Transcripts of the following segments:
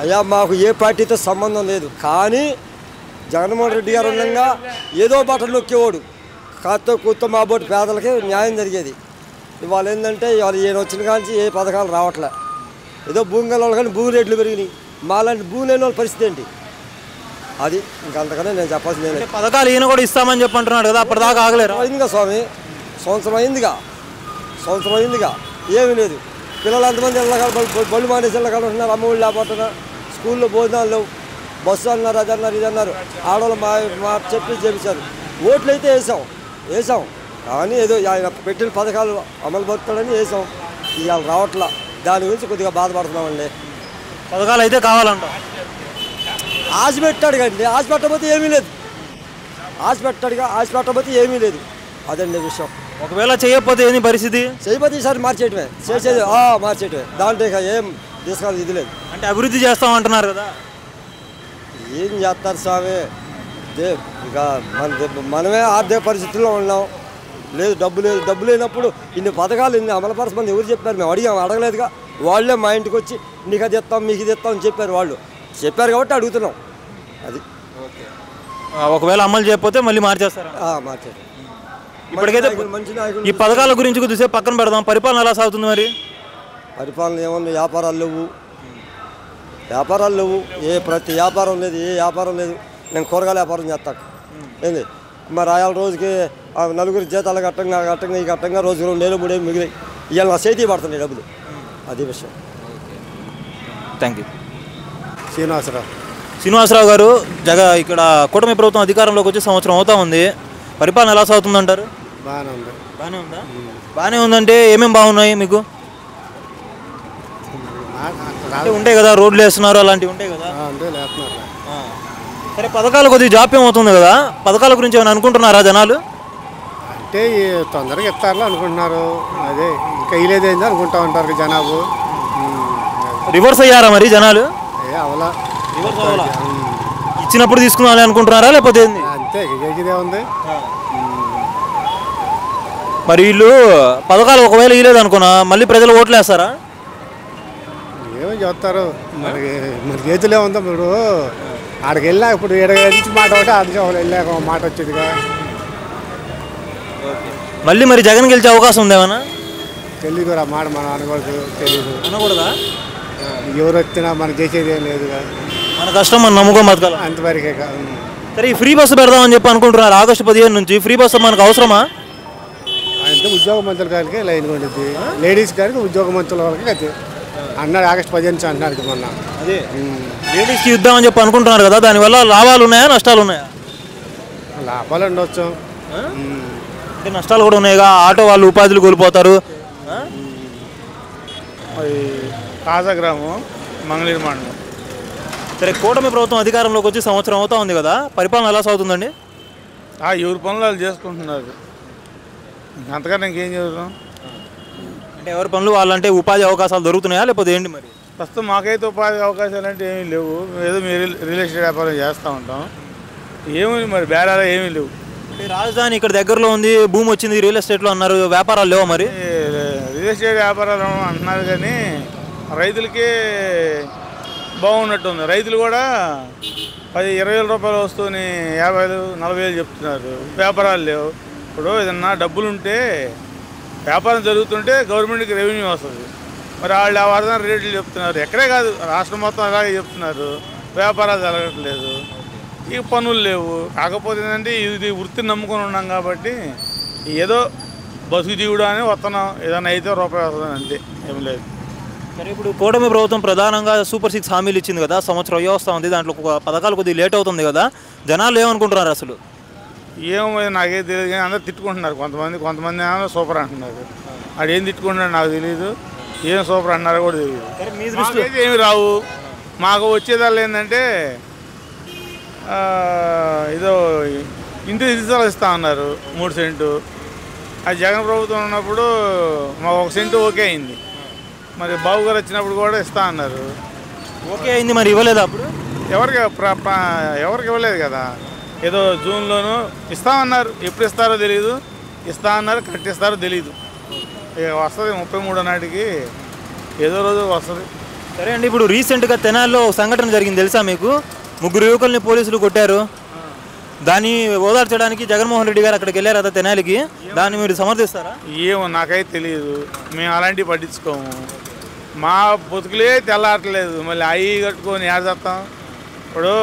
అయ్యా మాకు ఏ పార్టీతో సంబంధం లేదు, కానీ జగన్మోహన్ రెడ్డి గారు ఉండగా ఏదో బట్టలు నొక్కేవాడు, కాస్త కూర్తో మా బోటి పేదలకి న్యాయం జరిగేది. ఇవాళ ఏంటంటే ఇవాళ ఈయన వచ్చిన కానీ ఏ పథకాలు రావట్లే. ఏదో భూమి గల వాళ్ళు కానీ భూమి రేట్లు పెరిగినాయి, మాలాంటి భూమి లేని వాళ్ళ పరిస్థితి ఏంటి? అది ఇంకంతకనే నేను చెప్పాల్సింది. పథకాలు ఈయన కూడా ఇస్తామని చెప్పంటున్నాడు కదా, అప్పటిదాకా ఆగలేరు. అయిందిగా స్వామి, సంవత్సరం అయిందిగా ఏమీ లేదు. పిల్లలు ఎంతమంది బళ్ళు మానేసి వెళ్ళకాడ ఉంటున్నారు, అమ్మఒళ్ళు లేకపోతున్నా, స్కూల్లో భోజనాలు లేవు, బస్సు అన్నారు, అది అన్నారు, ఇది అన్నారు. ఆడవాళ్ళు మా చేపించారు. ఓట్లు అయితే వేసాం, కానీ ఏదో ఆయన పెట్టిన పథకాలు అమలు పడుతాడని వేసాం. ఇవాళ రావట్లా, దాని గురించి కొద్దిగా బాధపడుతున్నామండి. పథకాలు అయితే కావాలంట. ఆశ పెట్టాడు కండి, ఆశ పెట్టకపోతే ఏమీ లేదు. అదండి విషయం. ఒకవేళ చేయకపోతే ఏంది పరిస్థితి? చేయకపోతే ఈసారి మార్చేయటమే, మార్చేయటమే. దాంట్లో ఇక ఏం తీసుకోవాలి ఇది లేదు. అంటే అభివృద్ధి చేస్తామంటున్నారు కదా, ఏం చేస్తారు స్వామి? ఇక మనమే ఆర్థిక పరిస్థితుల్లో ఉన్నాం. డబ్బు లేనప్పుడు ఇన్ని పథకాలు ఇన్ని అమలుపరచమని ఎవరు చెప్పారు? మేము అడగలేదుగా. వాళ్ళే మా ఇంటికి వచ్చి నీకు అది ఇస్తాం, మీకు ఇది ఇస్తాం అని చెప్పారు. వాళ్ళు చెప్పారు కాబట్టి అడుగుతున్నాం. అది ఒకవేళ అమలు చేయకపోతే మళ్ళీ మార్చేస్తారా? మార్చేది. ఇప్పటికైతే మంచి నాయకులు. ఈ పథకాల గురించి కొద్దిసేపు పక్కన పెడదాం. పరిపాలన ఎలా సాగుతుంది మరి? పరిపాలన ఏమన్నా వ్యాపారాలు లేవు, ప్రతి వ్యాపారం లేదు. నేను కూరగాయల వ్యాపారం చేస్తాను ఏంది, మరి ఆయాల రోజుకి నలుగురి జీతాలు కట్టంగా రోజుకి 2 నెలలు 3 మిగిలినాయి. ఇవాళ నా చేతి పడుతున్నాయి డబ్బులు. అది విషయం. Thank you. శ్రీనివాసరావు గారు, ఇక్కడ కూటమి ప్రభుత్వం అధికారంలోకి వచ్చి సంవత్సరం అవుతా ఉంది. పరిపాలన ఎలా సాగుతుంది అంటారు? బాగానే ఉందంటే ఏమేమి బాగున్నాయి మీకు? ఉంటాయి కదా, రోడ్లు వేస్తున్నారు, అలాంటివి ఉంటాయి కదా. సరే, పథకాలు కొద్దిగా జాప్యం అవుతుంది కదా, పథకాల గురించి ఏమైనా అనుకుంటున్నారా జనాలు? అంటే తొందరగా ఇస్తారో అనుకుంటున్నారు. అదే ఇంకా ఇలేదేంది అనుకుంటా ఉంటారు జనాలు. రివర్స్ అయ్యారా మరి జనాలు? అవలా ఇచ్చినప్పుడు తీసుకున్నాను అనుకుంటున్నారా లేకపోతే అంతే ఇదే ఉంది. మరి వీళ్ళు పథకాలు ఒకవేళ ఇవ్వలేదు అనుకున్నా మళ్ళీ ప్రజలు ఓట్లు వేస్తారా? ఏమో చెప్తారు, మరి చేతిలో ఉందా. ఇప్పుడు ఆడికి వెళ్ళా, ఇప్పుడు నుంచి మాట ఒకటి అది వెళ్ళాక మాట వచ్చేదిగా. మళ్ళీ మరి జగన్ గెలిచే అవకాశం ఉందేమన్నా? తెలీదు రా, మాట మనం తెలీదు. అనకూడదా? ఎవరు వచ్చినా మనకు చేసేది ఏం లేదుగా, మన కష్టం మనం నమ్ముకోం బతకాలి అంతవరకే. సరే, ఈ ఫ్రీ బస్సు పెడదామని చెప్పి అనుకుంటున్నారు. ఆగస్టు 15 నుంచి ఫ్రీ బస్సు మనకు అవసరమా? అంటే ఉద్యోగ మంత్రుల గారికి లైన్ ఉంటుంది, లేడీస్ గారికి ఉద్యోగ మంత్రుల వాళ్ళకి అయితే అన్నాడు. ఆగస్టు 15 నుంచి అంటున్నారు మొన్న. అదే లేడీస్కి ఇద్దామని చెప్పి అనుకుంటున్నారు కదా, దానివల్ల లాభాలు ఉన్నాయా నష్టాలు ఉన్నాయా? లాభాలు ఉండవచ్చు, అంటే నష్టాలు కూడా ఉన్నాయిగా. ఆటో వాళ్ళు ఉపాధులు కోల్పోతారు. కాజాగ్రామం, మంగళగిరి మండలం. సరే, కూటమి ప్రభుత్వం అధికారంలోకి వచ్చి సంవత్సరం అవుతా ఉంది కదా, పరిపాలన ఎలా సాగుతుందండి? ఎవరి పనులు వాళ్ళు చేసుకుంటున్నారు, అంతకన్నా ఇంకేం చేస్తాం. అంటే ఎవరి పనులు వాళ్ళంటే ఉపాధి అవకాశాలు దొరుకుతున్నాయా లేకపోతే ఏంటి మరి? ప్రస్తుతం మాకైతే ఉపాధి అవకాశాలు అంటే ఏమీ లేవు. ఏదో మీరు రియల్ ఎస్టేట్ వ్యాపారం చేస్తూ ఉంటాం. ఏమి మరి బేరాలు ఏమీ లేవు. అంటే రాజధాని ఇక్కడ దగ్గరలో ఉంది, భూమి వచ్చింది రియల్ ఎస్టేట్లో అన్నారు, వ్యాపారాలు లేవా మరి? రియల్ ఎస్టేట్ వ్యాపారాలు అంటున్నారు కానీ రైతులకి బాగున్నట్టుంది. రైతులు కూడా 10-20 వేల రూపాయలు వస్తువుని 50,000-40,000 చెప్తున్నారు. వ్యాపారాలు లేవు. ఇప్పుడు ఏదన్నా డబ్బులు ఉంటే వ్యాపారం జరుగుతుంటే గవర్నమెంట్కి రెవెన్యూ వస్తుంది. మరి వాళ్ళు ఆ వాదన రేట్లు చెప్తున్నారు. ఎక్కడే కాదు, రాష్ట్రం మొత్తం అలాగే చెప్తున్నారు. వ్యాపారాలు జరగట్లేదు, ఇక పనులు లేవు. కాకపోతే ఏంటంటే ఇది వృత్తిని నమ్ముకొని ఉన్నాం కాబట్టి ఏదో బతుకు జీవుడు అని వస్తున్నాం. ఏదైనా అయితే రూపాయి వస్తుంది, అంతే, ఏం లేదు. సరే, ఇప్పుడు కూటమి ప్రభుత్వం ప్రధానంగా సూపర్ 6 హామీలు ఇచ్చింది కదా, సంవత్సరం వ్యవస్థ ఉంది, దాంట్లో పథకాలు కొద్దిగా లేట్ అవుతుంది కదా, జనాలు ఏమనుకుంటున్నారు అసలు? ఏమో నాకే తెలియదు కానీ అందరూ తిట్టుకుంటున్నారు. కొంతమంది ఏమో సూపర్ అంటున్నారు. అది ఏం తిట్టుకుంటున్నారు నాకు తెలియదు, ఏం సూపర్ అంటున్నారో కూడా తెలియదు. ఏమి రావు. మాకు వచ్చేదాళ్ళు ఏంటంటే ఏదో ఇంటి దిశలు ఇస్తా ఉన్నారు 3 సెంటు. అది జగన్ ప్రభుత్వం ఉన్నప్పుడు మాకు 1 సెంటు ఓకే అయింది. మరి బాబు గారు వచ్చినప్పుడు కూడా ఇస్తా అన్నారు. ఓకే అయింది, మరి ఇవ్వలేదు అప్పుడు? ఎవరికి ఇవ్వలేదు కదా. ఏదో జూన్లోనూ ఇస్తామన్నారు, ఎప్పుడు ఇస్తారో తెలియదు. ఇస్తా అన్నారు, కట్టిస్తారో తెలియదు. ఇక వస్తుంది 33 నాటికి, ఏదో రోజు వస్తుంది. సరే అండి, ఇప్పుడు రీసెంట్గా తెనాలిలో ఒక సంఘటన జరిగింది తెలుసా మీకు? 3 యువకుల్ని పోలీసులు కొట్టారు. దాన్ని ఓదార్చడానికి జగన్మోహన్ రెడ్డి గారు అక్కడికి వెళ్ళారు కదా తెనాలికి. దాన్ని మీరు సమర్థిస్తారా? ఏమో నాకైతే తెలియదు, మేము అలాంటివి పట్టించుకోము. మా బతుకులే తెల్లారట్లేదు, మళ్ళీ అవి కట్టుకొని ఏడతాం. ఇప్పుడు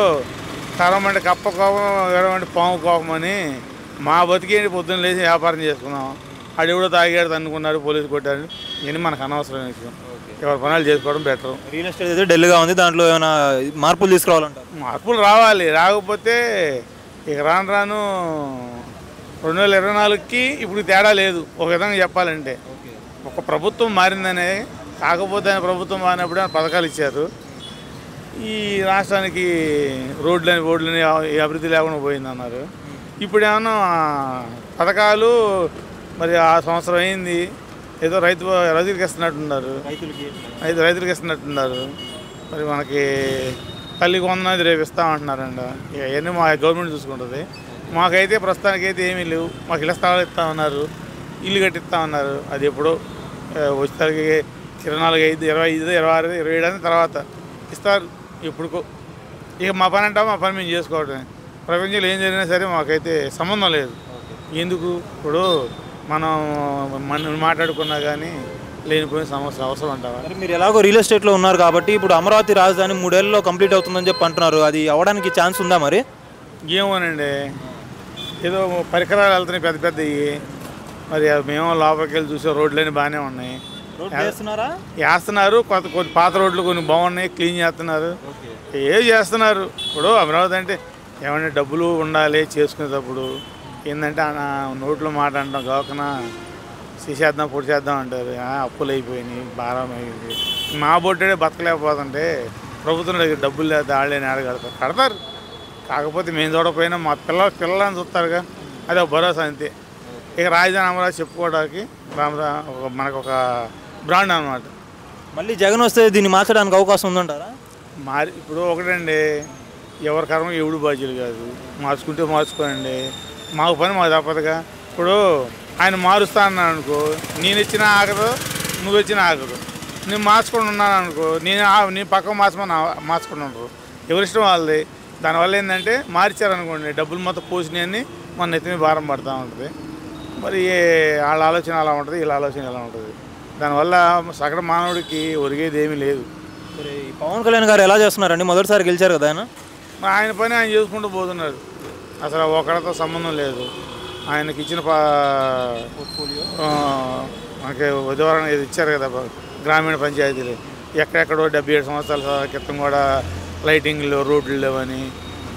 తరం అంటే కప్ప కోపం, ఎడమంటే పాము కోపం అని మా బతికేంటి పొద్దున్న లేచి వ్యాపారం చేసుకున్నాం. అది కూడా తాగాడు అనుకున్నాడు, పోలీసు కొట్టాడు. ఇవన్నీ మనకు అనవసరమైన విషయం. ఎవరి పనులు చేసుకోవడం బెటర్. రియల్ ఎస్టేట్ అయితే డల్గా ఉంది, దాంట్లో ఏమైనా మార్పులు తీసుకురావాలంటారు? మార్పులు రావాలి, రాకపోతే ఇక రాను రాను 2024కి ఇప్పుడు తేడా లేదు ఒక విధంగా చెప్పాలంటే. ఒక ప్రభుత్వం మారిందనే, కాకపోతే ఆయన ప్రభుత్వం మారినప్పుడు ఆయన పథకాలు ఇచ్చారు. ఈ రాష్ట్రానికి రోడ్లని అభివృద్ధి లేకుండా పోయిందన్నారు. ఇప్పుడు ఏమన్నా పథకాలు మరి ఆ సంవత్సరం అయింది, ఏదో రైతులకు ఇస్తున్నట్టున్నారు, రైతులకు ఇస్తున్నట్టున్నారు. మరి మనకి తల్లికి వందనది రేపు ఇస్తామంటున్నారండి. ఇవన్నీ మా గవర్నమెంట్ చూసుకుంటుంది. మాకైతే ప్రస్తుతానికైతే ఏమీ లేవు. మాకు ఇళ్ళ స్థలాలు ఇస్తామన్నారు, ఇల్లు కట్టిస్తామన్నారు. అది ఎప్పుడో వచ్చేసరికి 24, 25, 26, 27 తర్వాత ఇస్తారు. ఎప్పుడుకో ఇక మా పని అంటాం, మా పని మేము చేసుకోవడమే. ప్రపంచంలో ఏం జరిగినా సరే మాకైతే సంబంధం లేదు. ఎందుకు ఇప్పుడు మనం మాట్లాడుకున్నా కానీ లేనిపోయిన సమస్య అవసరం అంటావా? మీరు ఎలాగో రియల్ ఎస్టేట్లో ఉన్నారు కాబట్టి ఇప్పుడు అమరావతి రాజధాని 3 ఏళ్లలో కంప్లీట్ అవుతుందని చెప్పి అంటున్నారు. అది అవ్వడానికి ఛాన్స్ ఉందా మరి? ఏమోనండి, ఏదో పరికరాలు వెళ్తున్నాయి పెద్ద పెద్దవి. మరి మేము లోపలికి వెళ్ళి చూసే రోడ్లన్నీ బాగానే ఉన్నాయి, వేస్తున్నారు. కొన్ని పాత రోడ్లు కొన్ని బాగున్నాయి, క్లీన్ చేస్తున్నారు, చేస్తున్నారు. ఇప్పుడు అమరావతి అంటే ఏమంటే డబ్బులు ఉండాలి చేసుకునేటప్పుడు. ఏంటంటే నోట్లో మాట అంటాం, కాకన చేసేద్దాం పొడి చేద్దాం అంటారు. అప్పులు అయిపోయినాయి, భారం అయింది. మా బొడ్డే బతకలేకపోతుంటే ప్రభుత్వం దగ్గర డబ్బులు లేదు, వాళ్ళని ఆడ కడతారు. కాకపోతే మేము చూడకపోయినా మా పిల్లలని చూస్తారుగా, అది ఒక భరోసా అంతే. ఇక రాజధాని అమరావతి చెప్పుకోవడానికి మనకు ఒక బ్రాండ్ అనమాట. మళ్ళీ జగన్ వస్తే దీన్ని మార్చడానికి అవకాశం ఉందంటారా? ఇప్పుడు ఒకటండి, ఎవరి కర్మ ఎవడు బాధ్యులు కాదు. మార్చుకుంటే మార్చుకోనండి, మాకు పని మాకు తప్పదుగా. ఇప్పుడు ఆయన మారుస్తా అన్నాను అనుకో, నేను ఇచ్చినా ఆగదు, నువ్వు వచ్చినా ఆగదు. నేను మార్చుకొని ఉన్నాను అనుకో, నీ పక్కన మార్చుకుని ఉండరు. ఎవరిష్టం వాళ్ళది. దానివల్ల ఏంటంటే మార్చారనుకోండి, డబ్బులు మొత్తం పోసినాయని మన నెత్తిని భారం పడుతూ ఉంటుంది. మరి వాళ్ళ ఆలోచన అలా ఉంటుంది, వీళ్ళ ఆలోచన ఎలా ఉంటుంది. దానివల్ల సగటు మానవుడికి ఒరిగేది ఏమీ లేదు. మరి పవన్ కళ్యాణ్ గారు ఎలా చేస్తున్నారండి? మొదటిసారి గెలిచారు కదా ఆయన. ఆయన పని ఆయన చేసుకుంటూ పోతున్నాడు, అసలు ఒకరితో సంబంధం లేదు. ఆయనకి ఇచ్చిన మనకి ఉదాహరణ ఇది ఇచ్చారు కదా, గ్రామీణ పంచాయతీలు. ఎక్కడెక్కడో 77 సంవత్సరాల క్రితం కూడా లైటింగ్లు, రోడ్లు లేవని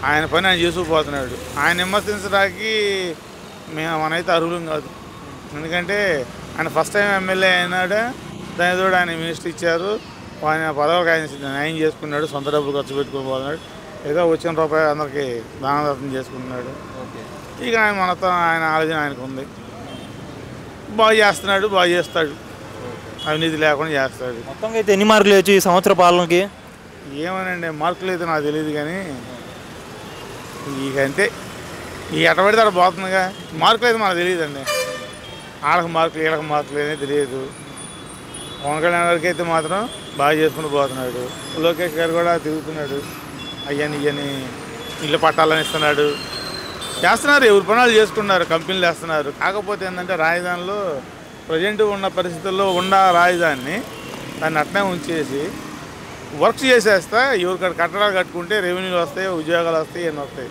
ఆయన పని ఆయన చేసుకుపోతున్నాడు. ఆయన విమర్శించడానికి మనైతే అర్హులం కాదు. ఎందుకంటే ఆయన ఫస్ట్ టైం ఎమ్మెల్యే అయినాడు, దాని తోడు ఆయన మినిస్టర్ ఇచ్చారు, ఆయన పదవికి ఆయన న్యాయం చేసుకున్నాడు, సొంత డబ్బులు ఖర్చు పెట్టుకుని పోతున్నాడు. ఏదో వచ్చిన రూపాయి అందరికీ దానదత్తం చేసుకుంటున్నాడు. ఇక ఆయన మనతో ఆయన ఆలోచన ఆయనకు ఉంది. బాగా చేస్తున్నాడు, బాగా చేస్తాడు, అవినీతి లేకుండా చేస్తాడు. మొత్తంగా అయితే ఎన్ని మార్కులు వచ్చి ఈ సంవత్సర పాలనకి? ఏమోనండి, మార్కులు అయితే నాకు తెలియదు కానీ ఇకంతే. ఈ ఎటబడితే అక్కడ పోతుందిగా. మార్కులు అయితే మనకు తెలియదండి, ఆడకు మార్కులు ఈడకు మార్కులు అనేది తెలియదు. పవన్ కళ్యాణ్ గారికి అయితే మాత్రం బాగా చేసుకుని పోతున్నాడు. లోకేష్ గారు కూడా తిరుగుతున్నాడు, అయ్యని ఇల్లు పట్టాలని ఇస్తున్నాడు, చేస్తున్నారు. ఎవరి పనులు చేసుకున్నారు, కంపెనీలు వేస్తున్నారు. కాకపోతే ఏంటంటే రాజధానిలో ప్రజెంట్ ఉన్న పరిస్థితుల్లో ఉన్న రాజధానిని దాన్ని అట్నే ఉంచేసి వర్క్ చేసేస్తా, ఎవరికాడ కట్టడాలు కట్టుకుంటే రెవెన్యూలు వస్తాయి, ఉద్యోగాలు వస్తాయి, ఎన్ని వస్తాయి,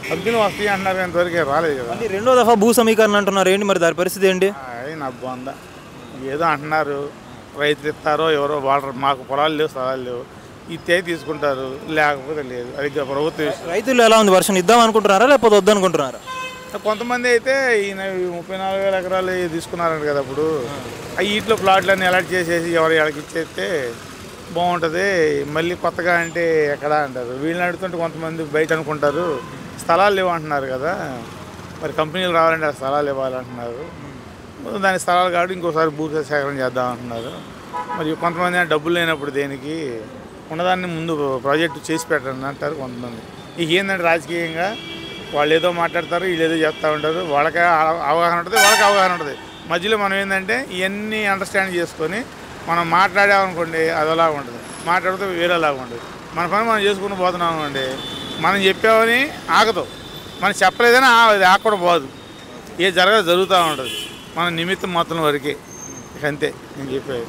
కంపెనీలు వస్తాయి అంటున్నారు. ఇంతవరకు రాలేదు కదా. రెండో దఫా భూ సమీకరణ అంటున్నారు, ఏంటి మరి దాని పరిస్థితి ఏంటి? నా బాగుంద ఏదో అంటున్నారు, రైతులు ఇస్తారో ఎవరో వాళ్ళు, మాకు పొలాలు లేవు, స్థలాలు లేవు, ఇస్తే తీసుకుంటారు, లేకపోతే లేదు. అది ప్రభుత్వం. రైతులు ఎలా ఉంది? వర్షం ఇద్దాం అనుకుంటున్నారా లేకపోతే వద్దనుకుంటున్నారా? కొంతమంది అయితే ఈయన 34,000 ఎకరాలు తీసుకున్నారంట కదా. అప్పుడు వీటిలో ప్లాట్లన్నీ అలాట్ చేసేసి ఎవరు ఎక్కడికి ఇచ్చేస్తే బాగుంటుంది. మళ్ళీ కొత్తగా అంటే ఎక్కడ అంటారు. వీళ్ళని అడుగుతుంటే కొంతమంది బయట అనుకుంటారు స్థలాలు లేవు అంటున్నారు కదా. మరి కంపెనీలు రావాలంటే ఆ స్థలాలు ఇవ్వాలంటున్నారు. దాని స్థలాలు కాబట్టి ఇంకోసారి భూ సేకరణ చేద్దాం అంటున్నారు. మరి కొంతమంది డబ్బులు లేనప్పుడు దేనికి ఉన్నదాన్ని ముందు ప్రాజెక్టు చేసి పెట్టండి అంటారు కొంతమంది. ఇక ఏంటంటే రాజకీయంగా వాళ్ళు ఏదో మాట్లాడతారు, వీళ్ళు ఏదో చేస్తూ ఉంటారు. వాళ్ళకి అవగాహన ఉంటుంది, వాళ్ళకి అవగాహన ఉంటుంది. మధ్యలో మనం ఏంటంటే ఇవన్నీ అండర్స్టాండ్ చేసుకొని మనం మాట్లాడామనుకోండి అదోలా ఉంటుంది. మాట్లాడితే వేరేలాగా ఉండదు. మన పని మనం చేసుకుని పోతున్నాం అండి. మనం చెప్పామని ఆగదు, మనం చెప్పలేదని అది ఆగకుండా పోదు. ఏ జరగదు, జరుగుతూ ఉంటుంది. మన నిమిత్తం మాత్రం వరకే. అంతే నేను చెప్పేది.